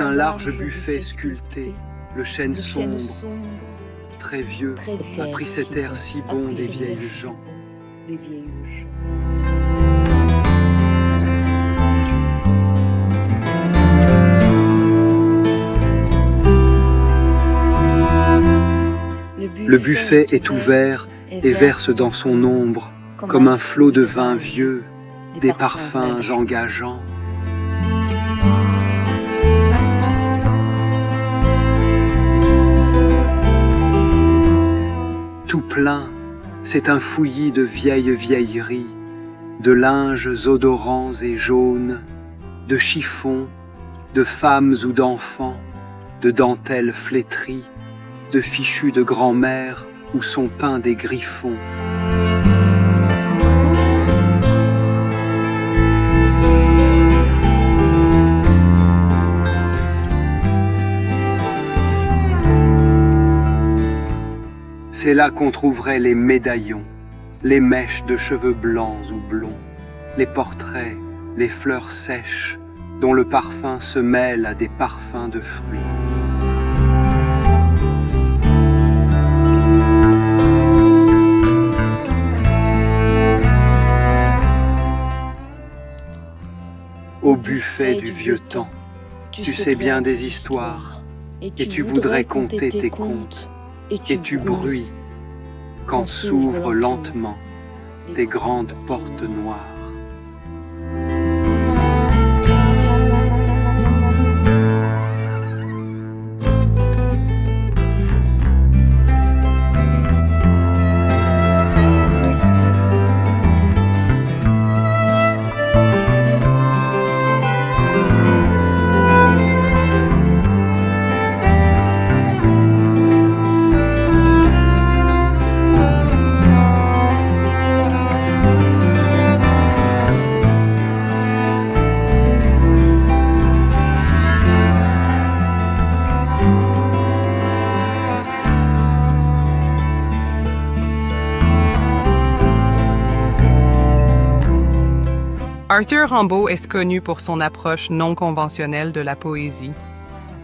un large buffet sculpté, le chêne sombre, très vieux, a pris cet air si bon des vieilles gens. Le buffet est ouvert et verse dans son ombre, comme un flot de vin vieux, des parfums engageants. Tout plein, c'est un fouillis de vieilles vieilleries, de linges odorants et jaunes, de chiffons, de femmes ou d'enfants, de dentelles flétries, de fichus de grand-mère où sont peints des griffons. C'est là qu'on trouverait les médaillons, les mèches de cheveux blancs ou blonds, les portraits, les fleurs sèches, dont le parfum se mêle à des parfums de fruits. Au buffet du vieux temps, tu sais bien des histoires, et tu voudrais conter tes contes, et tu bruis quand s'ouvrent lentement tes grandes portes noires. Arthur Rimbaud est connu pour son approche non conventionnelle de la poésie.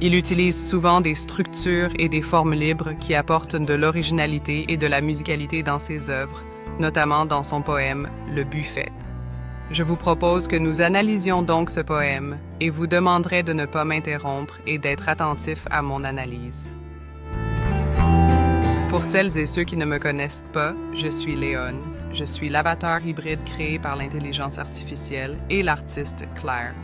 Il utilise souvent des structures et des formes libres qui apportent de l'originalité et de la musicalité dans ses œuvres, notamment dans son poème « Le buffet ». Je vous propose que nous analysions donc ce poème et vous demanderai de ne pas m'interrompre et d'être attentif à mon analyse. Pour celles et ceux qui ne me connaissent pas, je suis Léon. Je suis l'avatar hybride créé par l'intelligence artificielle et l'artiste Claire.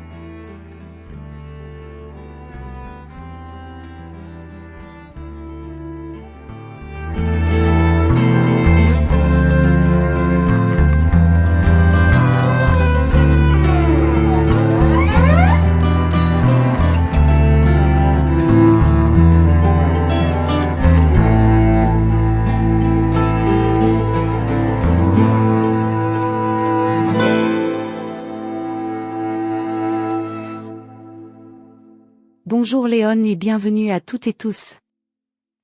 Bonjour Léon et bienvenue à toutes et tous.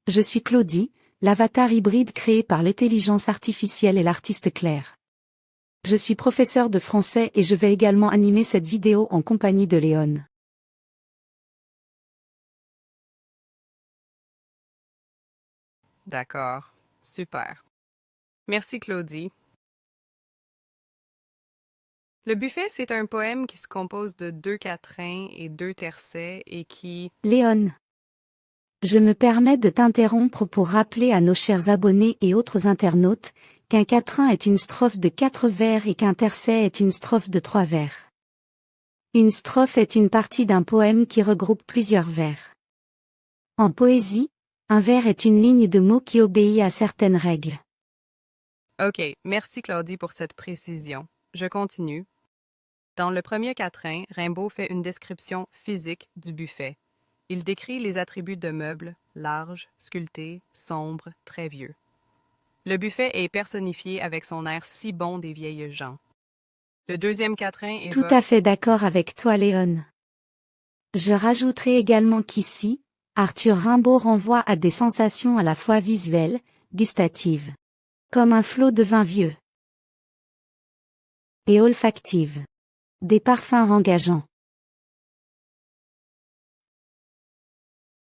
Je suis Claudie, l'avatar hybride créé par l'intelligence artificielle et l'artiste Claire. Je suis professeur de français et je vais également animer cette vidéo en compagnie de Léon. D'accord, super. Merci Claudie. Le buffet, c'est un poème qui se compose de 2 quatrains et 2 tercets et qui... Léon. Je me permets de t'interrompre pour rappeler à nos chers abonnés et autres internautes qu'un quatrain est une strophe de 4 vers et qu'un tercet est une strophe de 3 vers. Une strophe est une partie d'un poème qui regroupe plusieurs vers. En poésie, un vers est une ligne de mots qui obéit à certaines règles. Ok, merci Claudie pour cette précision. Je continue. Dans le premier quatrain, Rimbaud fait une description physique du buffet. Il décrit les attributs de meubles, larges, sculptés, sombres, très vieux. Le buffet est personnifié avec son air si bon des vieilles gens. Le deuxième quatrain évoque... Tout à fait d'accord avec toi, Léon. Je rajouterai également qu'ici, Arthur Rimbaud renvoie à des sensations à la fois visuelles, gustatives, comme un flot de vin vieux, et olfactives, des parfums engageants.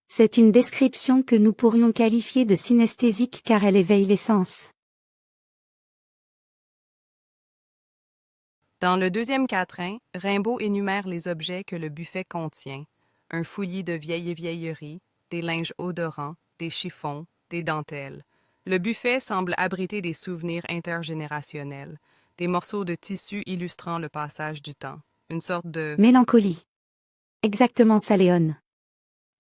C'est une description que nous pourrions qualifier de synesthésique car elle éveille les sens. Dans le deuxième quatrain, Rimbaud énumère les objets que le buffet contient. Un fouillis de vieilles vieilleries, des linges odorants, des chiffons, des dentelles. Le buffet semble abriter des souvenirs intergénérationnels, des morceaux de tissu illustrant le passage du temps, une sorte de... Mélancolie. Exactement ça, Léon.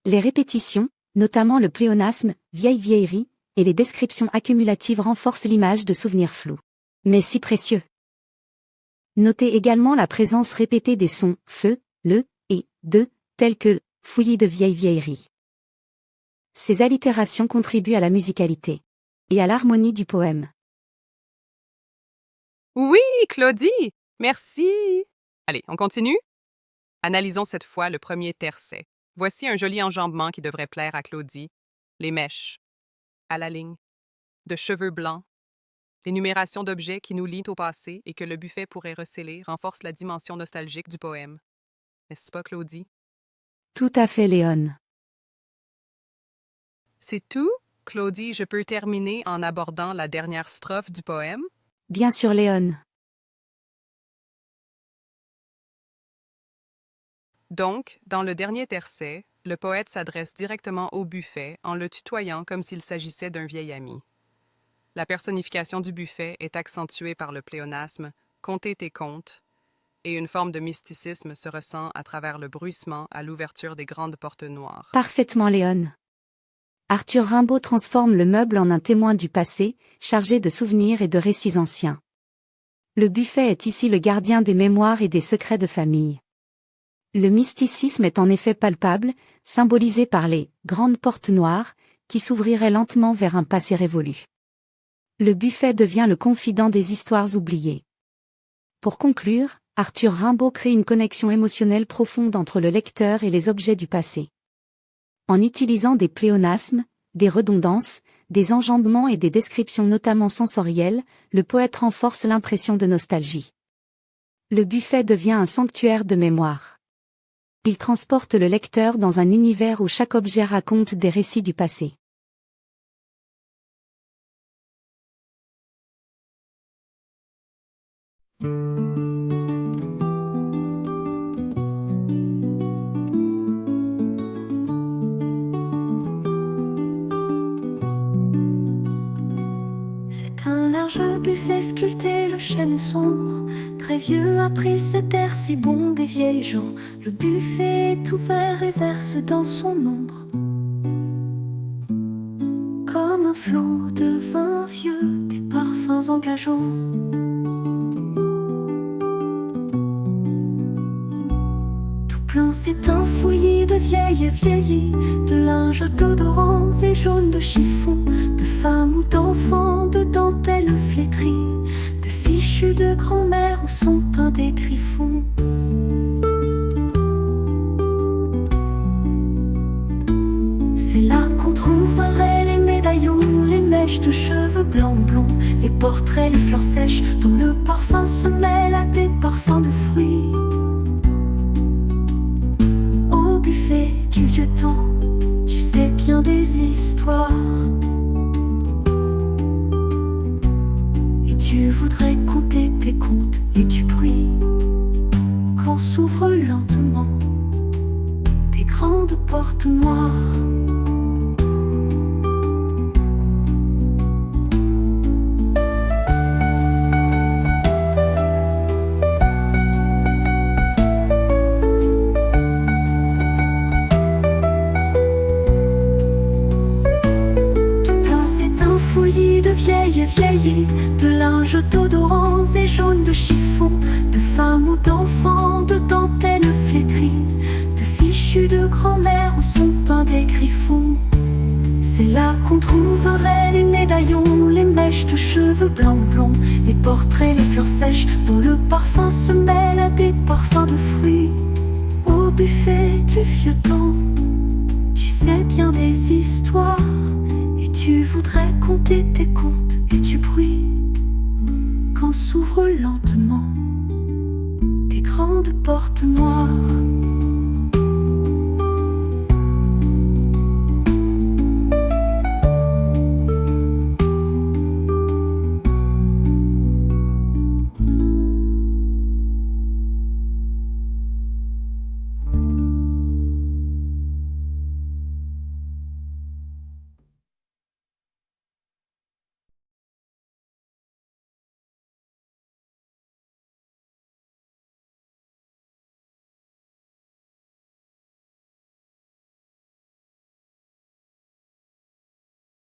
Les répétitions, notamment le pléonasme, vieille vieillerie, et les descriptions accumulatives renforcent l'image de souvenirs flous. Mais si précieux. Notez également la présence répétée des sons feu, le et de, tels que fouillis de vieille vieillerie. Ces allitérations contribuent à la musicalité et à l'harmonie du poème. Oui, Claudie! Merci! Allez, on continue? Analysons cette fois le premier tercet. Voici un joli enjambement qui devrait plaire à Claudie. Les mèches, à la ligne, de cheveux blancs. L'énumération d'objets qui nous lient au passé et que le buffet pourrait recéler renforce la dimension nostalgique du poème. N'est-ce pas, Claudie? Tout à fait, Léon. C'est tout? Claudie, je peux terminer en abordant la dernière strophe du poème? Bien sûr, Léon. Donc, dans le dernier tercet, le poète s'adresse directement au buffet en le tutoyant comme s'il s'agissait d'un vieil ami. La personnification du buffet est accentuée par le pléonasme « compter tes comptes » et une forme de mysticisme se ressent à travers le bruissement à l'ouverture des grandes portes noires. Parfaitement, Léon. Arthur Rimbaud transforme le meuble en un témoin du passé, chargé de souvenirs et de récits anciens. Le buffet est ici le gardien des mémoires et des secrets de famille. Le mysticisme est en effet palpable, symbolisé par les « grandes portes noires » qui s'ouvriraient lentement vers un passé révolu. Le buffet devient le confident des histoires oubliées. Pour conclure, Arthur Rimbaud crée une connexion émotionnelle profonde entre le lecteur et les objets du passé. En utilisant des pléonasmes, des redondances, des enjambements et des descriptions notamment sensorielles, le poète renforce l'impression de nostalgie. Le buffet devient un sanctuaire de mémoire. Il transporte le lecteur dans un univers où chaque objet raconte des récits du passé. C'est un large buffet sculpté, le chêne sombre, très vieux a pris cet air si bon des vieilles gens. Le buffet est ouvert et verse dans son ombre comme un flot de vin vieux, des parfums engageants. Tout plein c'est un fouillis de vieilles vieillies, de linge d'odorants et jaunes de chiffon, de femmes ou d'enfants, de dentelles flétries, de fichus de grand-mère où sont peints des griffons. C'est là qu'on trouverait les médaillons, les mèches de cheveux blancs blonds, les portraits, les fleurs sèches dont le parfum se mêle à des parfums de fruits. Au buffet du vieux temps, tu sais bien des histoires, et tu voudrais compter tes comptes et du bruit quand s'ouvrent lentement des grandes portes noires. Vieillies, de linge d'odorants et jaunes de chiffon, de femmes ou d'enfants, de dentelles flétries, de fichus de grand-mère où sont peints des griffons. C'est là qu'on trouverait les médaillons, les mèches de cheveux blancs blonds, les portraits, les fleurs sèches dont le parfum se mêle à des parfums de fruits. Au buffet du vieux temps, tu sais bien des histoires, et tu voudrais compter tes comptes et du bruit quand s'ouvrent lentement des grandes portes noires.